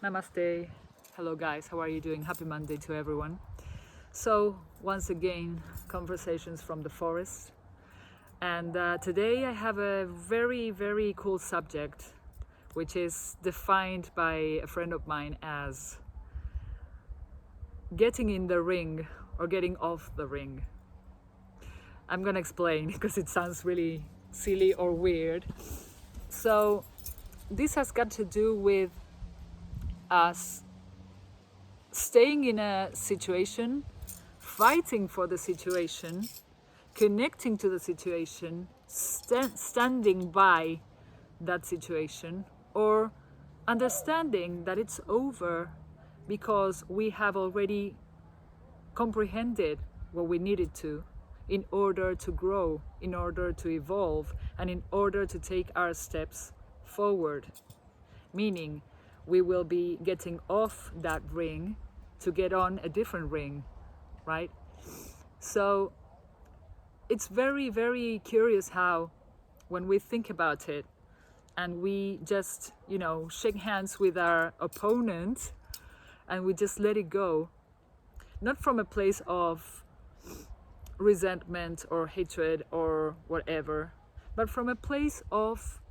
Namaste. Hello, guys. How are you doing? Happy Monday to everyone. So, once again, conversations from the forest. And today I have a very, very cool subject, which is defined by a friend of mine as getting in the ring or getting off the ring. I'm gonna explain because it sounds really silly or weird. So, this has got to do with us staying in a situation, fighting for the situation, connecting to the situation, standing by that situation, or understanding that it's over because we have already comprehended what we needed to in order to grow, in order to evolve, and in order to take our steps forward. Meaning, we will be getting off that ring to get on a different ring, right? So it's very, very curious how, when we think about it and we just, shake hands with our opponent and we just let it go, not from a place of resentment or hatred or whatever, but from a place of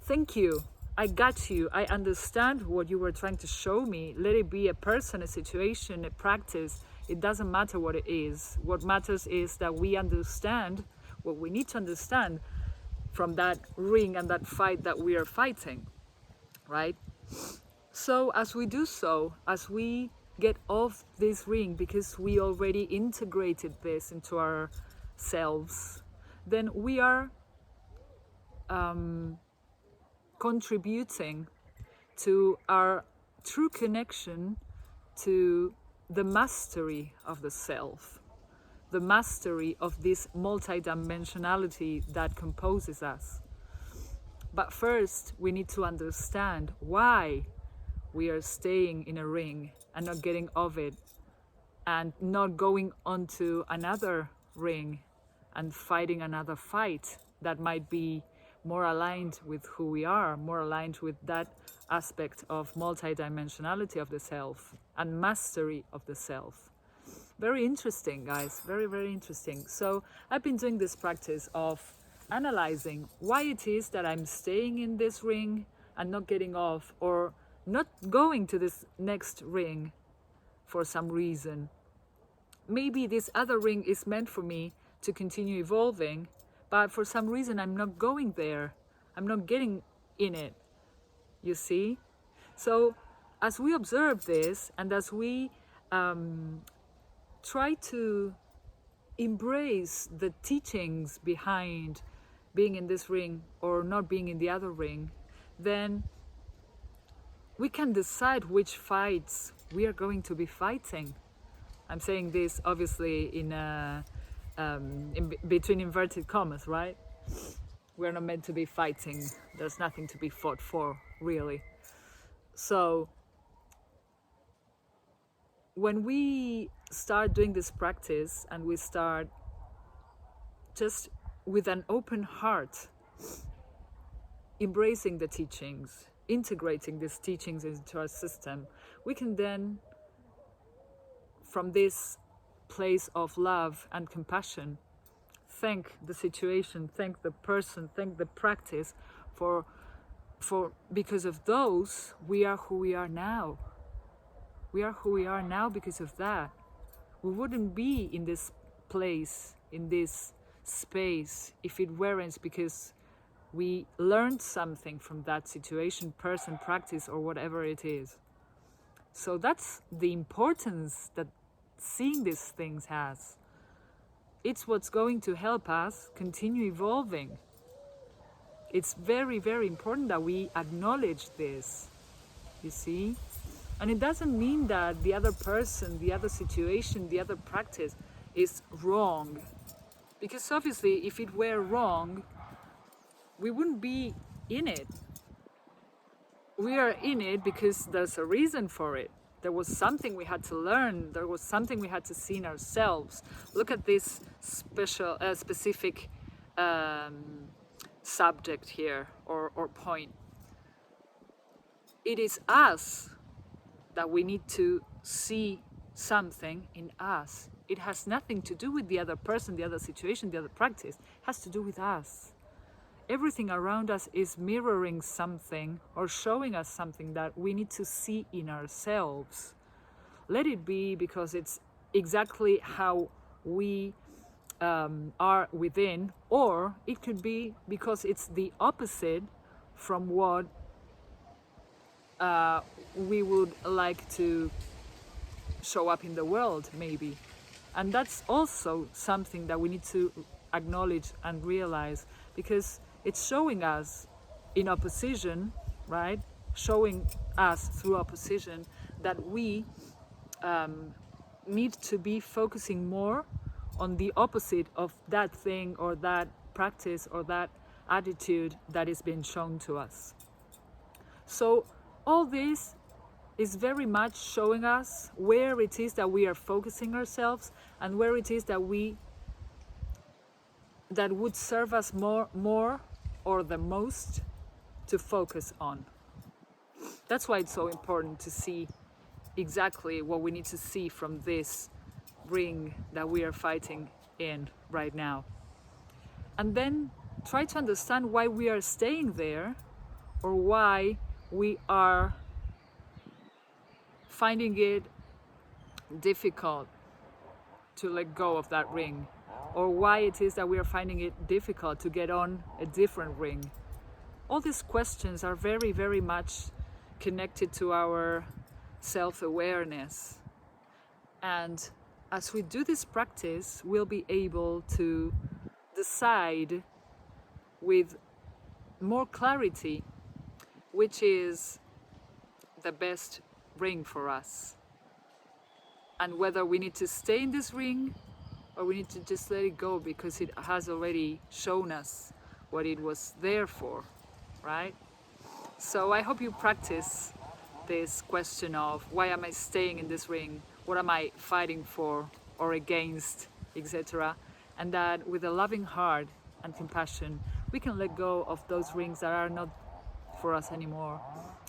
thank you. I got you. I understand what you were trying to show me. Let it be a person, a situation, a practice. It doesn't matter what it is. What matters is that we understand what we need to understand from that ring and that fight that we are fighting, right? So as we do so, as we get off this ring because we already integrated this into ourselves, then we are contributing to our true connection to the mastery of the self, the mastery of this multidimensionality that composes us. But first, we need to understand why we are staying in a ring and not getting off it and not going onto another ring and fighting another fight that might be more aligned with who we are, more aligned with that aspect of multidimensionality of the self and mastery of the self. Very interesting, guys. Very, very interesting. So I've been doing this practice of analyzing why it is that I'm staying in this ring and not getting off, or not going to this next ring for some reason. Maybe this other ring is meant for me to continue evolving, but for some reason I'm not going there. I'm not getting in it, you see? So as we observe this and as we try to embrace the teachings behind being in this ring or not being in the other ring, then we can decide which fights we are going to be fighting. I'm saying this obviously between inverted commas, right? We're not meant to be fighting. There's nothing to be fought for, really. So when we start doing this practice and we start just with an open heart, embracing the teachings, integrating these teachings into our system, we can then, from this place of love and compassion, thank the situation, thank the person, thank the practice for because of those, we are who we are now. We are who we are now because of that. We wouldn't be in this place, in this space, if it weren't because we learned something from that situation, person, practice, or whatever it is. So that's the importance that seeing these things has. It's what's going to help us continue evolving. It's very, very important that we acknowledge this, you see? And it doesn't mean that the other person, the other situation, the other practice is wrong. Because obviously, if it were wrong, we wouldn't be in it. We are in it because there's a reason for it. There was something we had to learn. There was something we had to see in ourselves. Look at this specific subject here or point. It is us that we need to see something in us. It has nothing to do with the other person, the other situation, the other practice. It has to do with us. Everything around us is mirroring something or showing us something that we need to see in ourselves. Let it be because it's exactly how we are within, or it could be because it's the opposite from what we would like to show up in the world, maybe. And that's also something that we need to acknowledge and realize, because it's showing us in opposition, right? Showing us through opposition that we need to be focusing more on the opposite of that thing or that practice or that attitude that is being shown to us. So all this is very much showing us where it is that we are focusing ourselves and where it is that would serve us more or the most to focus on. That's why it's so important to see exactly what we need to see from this ring that we are fighting in right now. And then try to understand why we are staying there, or why we are finding it difficult to let go of that ring, or why it is that we are finding it difficult to get on a different ring. All these questions are very, very much connected to our self-awareness. And as we do this practice, we'll be able to decide with more clarity which is the best ring for us, and whether we need to stay in this ring or we need to just let it go because it has already shown us what it was there for, right? So I hope you practice this question of why am I staying in this ring? What am I fighting for or against, etc. And that with a loving heart and compassion, we can let go of those rings that are not for us anymore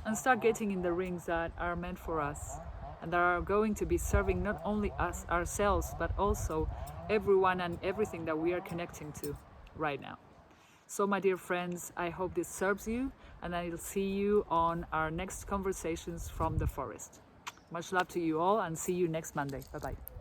and start getting in the rings that are meant for us and that are going to be serving not only us, ourselves, but also everyone and everything that we are connecting to right now. So my dear friends, I hope this serves you, and I'll see you on our next conversations from the forest. Much love to you all, and see you next Monday. Bye-bye.